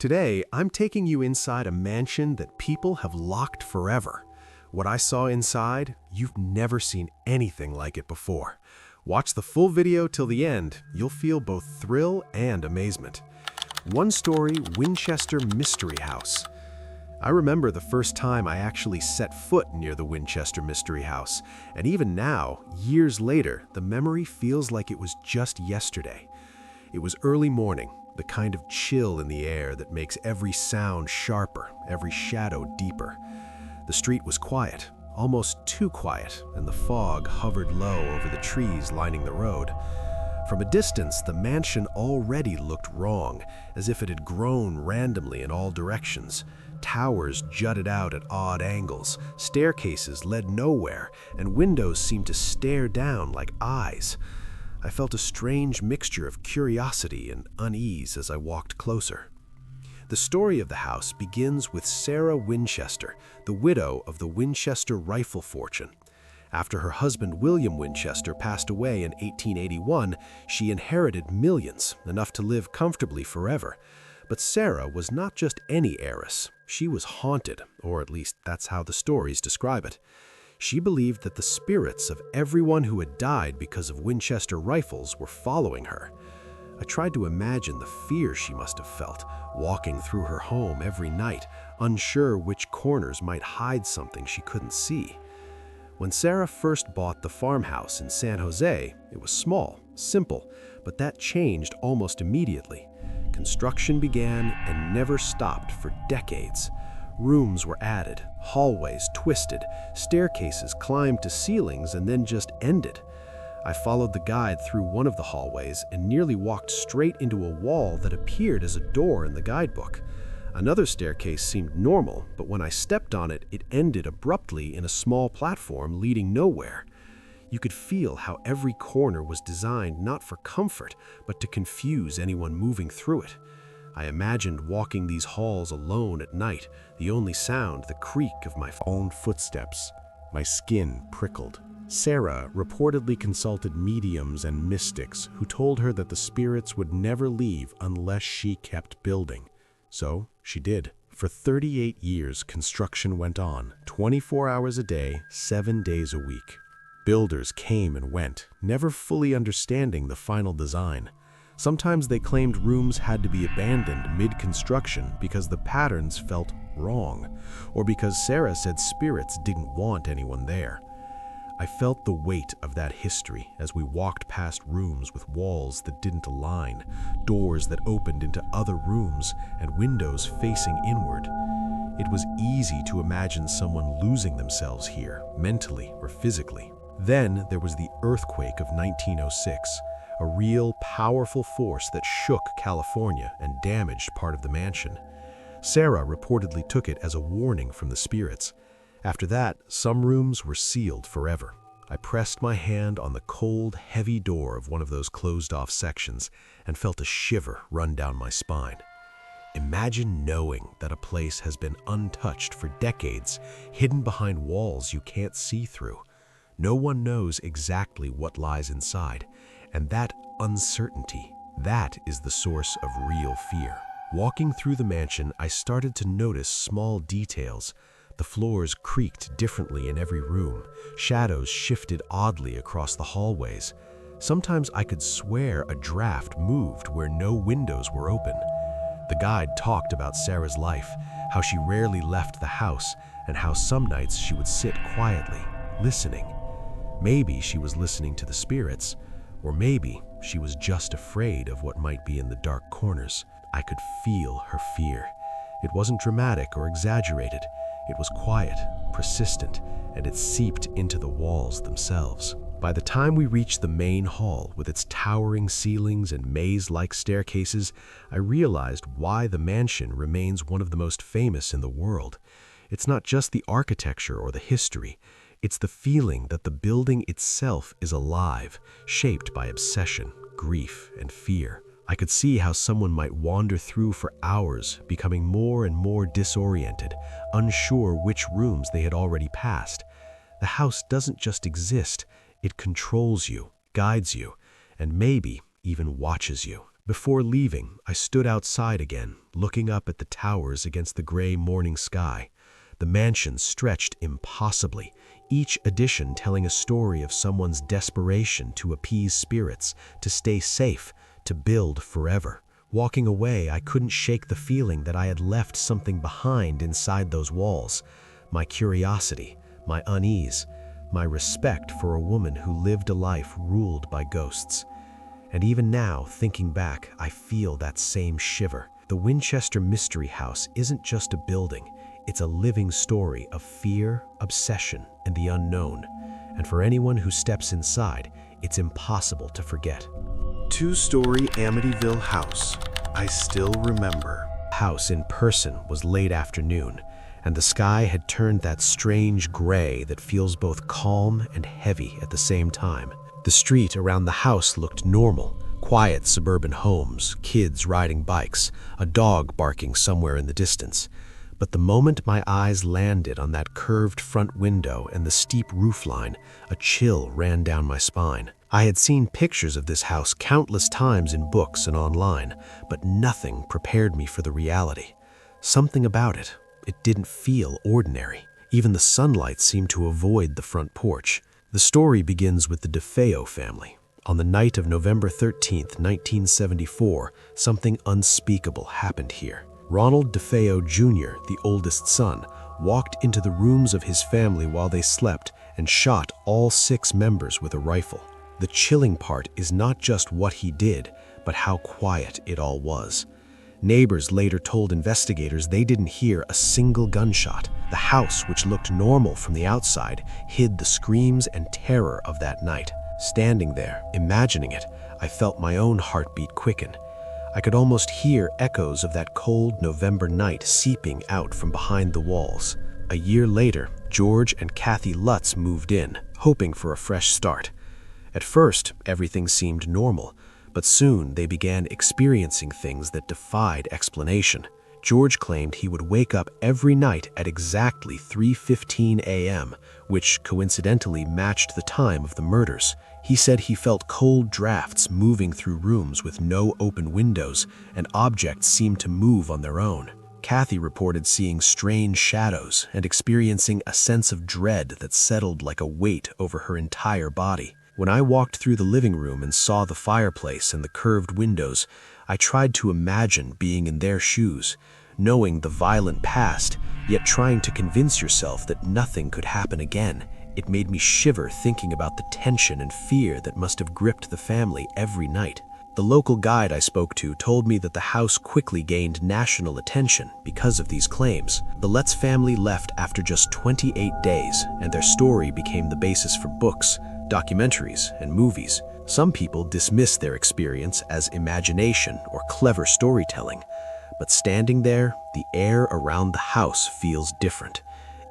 Today, I'm taking you inside a mansion that people have locked forever. What I saw inside, you've never seen anything like it before. Watch the full video till the end, you'll feel both thrill and amazement. One-story Winchester Mystery House. I remember the first time I actually set foot near the Winchester Mystery House, and even now, years later, the memory feels like it was just yesterday. It was early morning, the kind of chill in the air that makes every sound sharper, every shadow deeper. The street was quiet, almost too quiet, and the fog hovered low over the trees lining the road. From a distance, the mansion already looked wrong, as if it had grown randomly in all directions. Towers jutted out at odd angles, staircases led nowhere, and windows seemed to stare down like eyes. I felt a strange mixture of curiosity and unease as I walked closer. The story of the house begins with Sarah Winchester, the widow of the Winchester rifle fortune. After her husband William Winchester passed away in 1881, she inherited millions, enough to live comfortably forever. But Sarah was not just any heiress. She was haunted, or at least that's how the stories describe it. She believed that the spirits of everyone who had died because of Winchester rifles were following her. I tried to imagine the fear she must have felt, walking through her home every night, unsure which corners might hide something she couldn't see. When Sarah first bought the farmhouse in San Jose, it was small, simple, but that changed almost immediately. Construction began and never stopped for decades. Rooms were added, hallways twisted, staircases climbed to ceilings and then just ended. I followed the guide through one of the hallways and nearly walked straight into a wall that appeared as a door in the guidebook. Another staircase seemed normal, but when I stepped on it, it ended abruptly in a small platform leading nowhere. You could feel how every corner was designed not for comfort, but to confuse anyone moving through it. I imagined walking these halls alone at night, the only sound the creak of my own footsteps. My skin prickled. Sarah reportedly consulted mediums and mystics who told her that the spirits would never leave unless she kept building. So she did. For 38 years, construction went on, 24 hours a day, 7 days a week. Builders came and went, never fully understanding the final design. Sometimes they claimed rooms had to be abandoned mid-construction because the patterns felt wrong, or because Sarah said spirits didn't want anyone there. I felt the weight of that history as we walked past rooms with walls that didn't align, doors that opened into other rooms, and windows facing inward. It was easy to imagine someone losing themselves here, mentally or physically. Then there was the earthquake of 1906, a real, powerful force that shook California and damaged part of the mansion. Sarah reportedly took it as a warning from the spirits. After that, some rooms were sealed forever. I pressed my hand on the cold, heavy door of one of those closed-off sections and felt a shiver run down my spine. Imagine knowing that a place has been untouched for decades, hidden behind walls you can't see through. No one knows exactly what lies inside, and that uncertainty, that is the source of real fear. Walking through the mansion, I started to notice small details. The floors creaked differently in every room. Shadows shifted oddly across the hallways. Sometimes I could swear a draft moved where no windows were open. The guide talked about Sarah's life, how she rarely left the house, and how some nights she would sit quietly, listening. Maybe she was listening to the spirits, or maybe she was just afraid of what might be in the dark corners. I could feel her fear. It wasn't dramatic or exaggerated. It was quiet, persistent, and it seeped into the walls themselves. By the time we reached the main hall with its towering ceilings and maze-like staircases, I realized why the mansion remains one of the most famous in the world. It's not just the architecture or the history. It's the feeling that the building itself is alive, shaped by obsession, grief, and fear. I could see how someone might wander through for hours, becoming more and more disoriented, unsure which rooms they had already passed. The house doesn't just exist, it controls you, guides you, and maybe even watches you. Before leaving, I stood outside again, looking up at the towers against the gray morning sky. The mansion stretched impossibly, each addition telling a story of someone's desperation to appease spirits, to stay safe, to build forever. Walking away, I couldn't shake the feeling that I had left something behind inside those walls. My curiosity, my unease, my respect for a woman who lived a life ruled by ghosts. And even now, thinking back, I feel that same shiver. The Winchester Mystery House isn't just a building. It's a living story of fear, obsession, and the unknown. And for anyone who steps inside, it's impossible to forget. Two-story Amityville house. I still remember. House in person was late afternoon, and the sky had turned that strange gray that feels both calm and heavy at the same time. The street around the house looked normal. Quiet suburban homes, kids riding bikes, a dog barking somewhere in the distance. But the moment my eyes landed on that curved front window and the steep roofline, a chill ran down my spine. I had seen pictures of this house countless times in books and online, but nothing prepared me for the reality. Something about it, it didn't feel ordinary. Even the sunlight seemed to avoid the front porch. The story begins with the DeFeo family. On the night of November 13th, 1974, something unspeakable happened here. Ronald DeFeo Jr., the oldest son, walked into the rooms of his family while they slept and shot all 6 members with a rifle. The chilling part is not just what he did, but how quiet it all was. Neighbors later told investigators they didn't hear a single gunshot. The house, which looked normal from the outside, hid the screams and terror of that night. Standing there, imagining it, I felt my own heartbeat quicken. I could almost hear echoes of that cold November night seeping out from behind the walls. A year later, George and Kathy Lutz moved in, hoping for a fresh start. At first, everything seemed normal, but soon they began experiencing things that defied explanation. George claimed he would wake up every night at exactly 3:15 a.m., which coincidentally matched the time of the murders. He said he felt cold drafts moving through rooms with no open windows, and objects seemed to move on their own. Kathy reported seeing strange shadows and experiencing a sense of dread that settled like a weight over her entire body. When I walked through the living room and saw the fireplace and the curved windows, I tried to imagine being in their shoes, knowing the violent past, yet trying to convince yourself that nothing could happen again. It made me shiver thinking about the tension and fear that must have gripped the family every night. The local guide I spoke to told me that the house quickly gained national attention because of these claims. The Lutz family left after just 28 days, and their story became the basis for books, documentaries, and movies. Some people dismiss their experience as imagination or clever storytelling, but standing there, the air around the house feels different.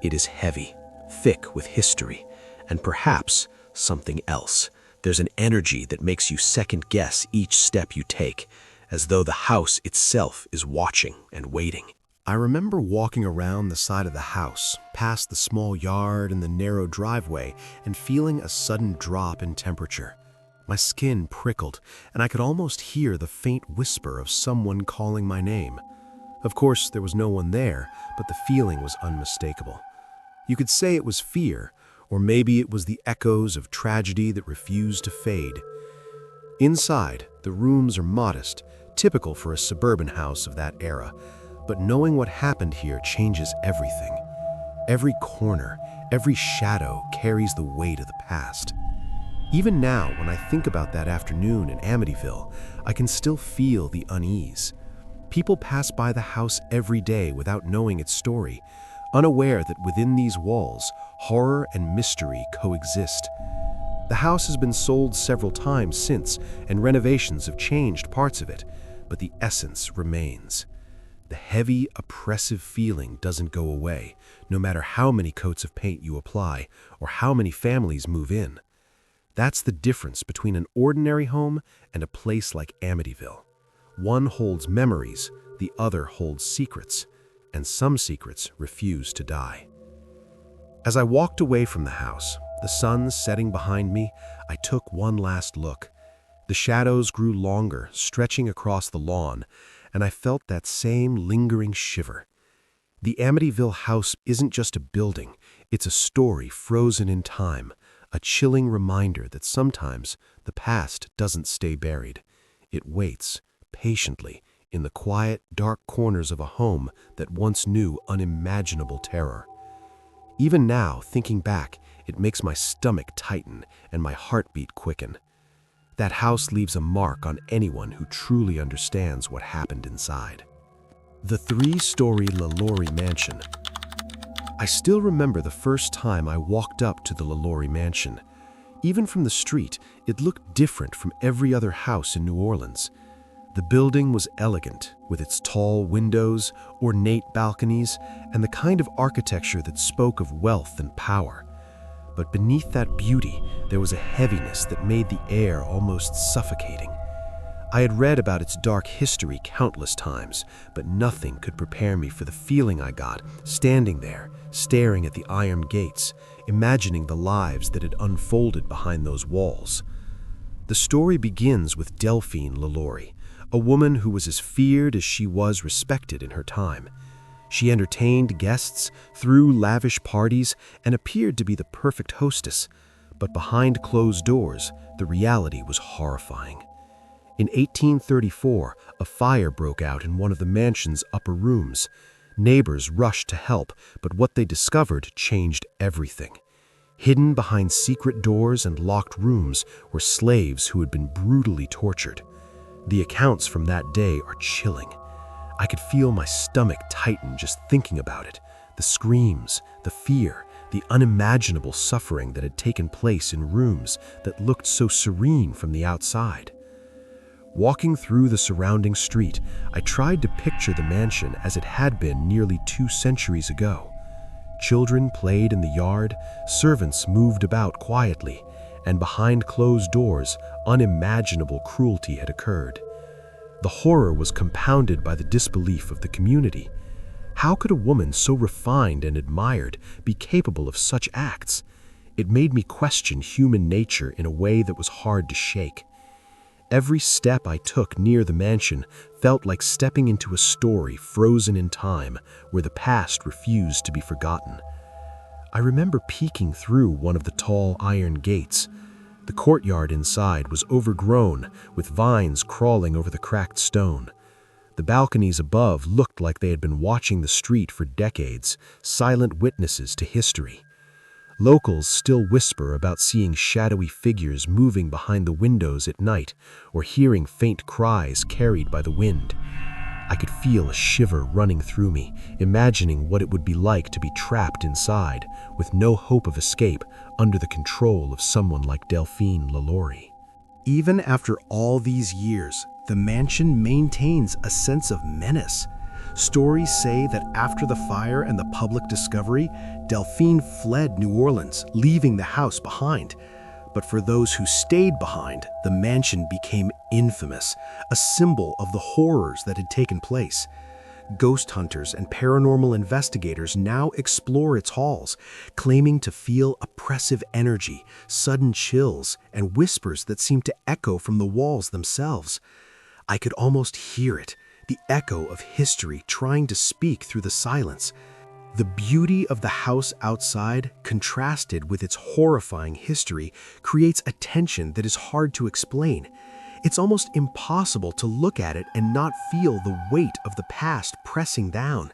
It is heavy, thick with history, and perhaps something else. There's an energy that makes you second-guess each step you take, as though the house itself is watching and waiting. I remember walking around the side of the house, past the small yard and the narrow driveway, and feeling a sudden drop in temperature. My skin prickled, and I could almost hear the faint whisper of someone calling my name. Of course, there was no one there, but the feeling was unmistakable. You could say it was fear, or maybe it was the echoes of tragedy that refused to fade. Inside, the rooms are modest, typical for a suburban house of that era, but knowing what happened here changes everything. Every corner, every shadow carries the weight of the past. Even now, when I think about that afternoon in Amityville, I can still feel the unease. People pass by the house every day without knowing its story, unaware that within these walls, horror and mystery coexist. The house has been sold several times since, and renovations have changed parts of it, but the essence remains. The heavy, oppressive feeling doesn't go away, no matter how many coats of paint you apply or how many families move in. That's the difference between an ordinary home and a place like Amityville. One holds memories, the other holds secrets, and some secrets refuse to die. As I walked away from the house, the sun setting behind me, I took one last look. The shadows grew longer, stretching across the lawn, and I felt that same lingering shiver. The Amityville house isn't just a building, it's a story frozen in time, a chilling reminder that sometimes the past doesn't stay buried. It waits, patiently, in the quiet, dark corners of a home that once knew unimaginable terror. Even now, thinking back, it makes my stomach tighten and my heartbeat quicken. That house leaves a mark on anyone who truly understands what happened inside. The three-story LaLaurie mansion. I still remember the first time I walked up to the LaLaurie mansion. Even from the street, it looked different from every other house in New Orleans. The building was elegant, with its tall windows, ornate balconies, and the kind of architecture that spoke of wealth and power. But beneath that beauty, there was a heaviness that made the air almost suffocating. I had read about its dark history countless times, but nothing could prepare me for the feeling I got standing there, staring at the iron gates, imagining the lives that had unfolded behind those walls. The story begins with Delphine LaLaurie, a woman who was as feared as she was respected in her time. She entertained guests, threw lavish parties, and appeared to be the perfect hostess. But behind closed doors, the reality was horrifying. In 1834, a fire broke out in one of the mansion's upper rooms. Neighbors rushed to help, but what they discovered changed everything. Hidden behind secret doors and locked rooms were slaves who had been brutally tortured. The accounts from that day are chilling. I could feel my stomach tighten just thinking about it. The screams, the fear, the unimaginable suffering that had taken place in rooms that looked so serene from the outside. Walking through the surrounding street, I tried to picture the mansion as it had been nearly 2 centuries ago. Children played in the yard, servants moved about quietly, and behind closed doors, unimaginable cruelty had occurred. The horror was compounded by the disbelief of the community. How could a woman so refined and admired be capable of such acts? It made me question human nature in a way that was hard to shake. Every step I took near the mansion felt like stepping into a story frozen in time where the past refused to be forgotten. I remember peeking through one of the tall iron gates. The courtyard inside was overgrown, with vines crawling over the cracked stone. The balconies above looked like they had been watching the street for decades, silent witnesses to history. Locals still whisper about seeing shadowy figures moving behind the windows at night or hearing faint cries carried by the wind. I could feel a shiver running through me, imagining what it would be like to be trapped inside, with no hope of escape, under the control of someone like Delphine LaLaurie. Even after all these years, the mansion maintains a sense of menace. Stories say that after the fire and the public discovery, Delphine fled New Orleans, leaving the house behind. But for those who stayed behind, the mansion became infamous, a symbol of the horrors that had taken place. Ghost hunters and paranormal investigators now explore its halls, claiming to feel oppressive energy, sudden chills, and whispers that seem to echo from the walls themselves. I could almost hear it, the echo of history trying to speak through the silence. The beauty of the house outside, contrasted with its horrifying history, creates a tension that is hard to explain. It's almost impossible to look at it and not feel the weight of the past pressing down.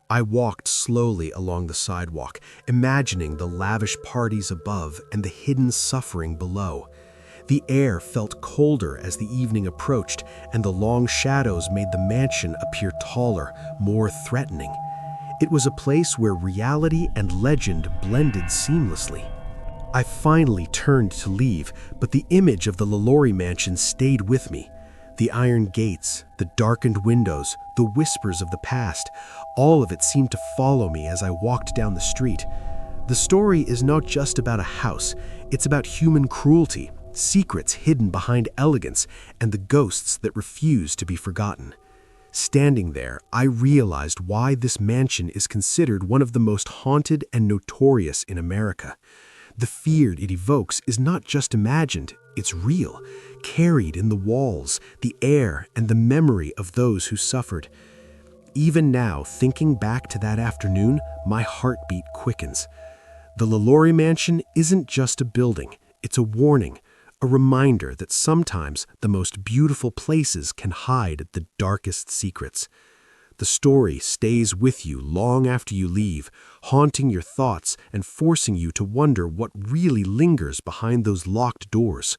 I walked slowly along the sidewalk, imagining the lavish parties above and the hidden suffering below. The air felt colder as the evening approached, and the long shadows made the mansion appear taller, more threatening. It was a place where reality and legend blended seamlessly. I finally turned to leave, but the image of the LaLaurie mansion stayed with me. The iron gates, the darkened windows, the whispers of the past, all of it seemed to follow me as I walked down the street. The story is not just about a house, it's about human cruelty, secrets hidden behind elegance, and the ghosts that refuse to be forgotten. Standing there, I realized why this mansion is considered one of the most haunted and notorious in America. The fear it evokes is not just imagined, it's real, carried in the walls, the air, and the memory of those who suffered. Even now, thinking back to that afternoon, my heartbeat quickens. The LaLaurie Mansion isn't just a building, it's a warning, a reminder that sometimes the most beautiful places can hide the darkest secrets. The story stays with you long after you leave, haunting your thoughts and forcing you to wonder what really lingers behind those locked doors.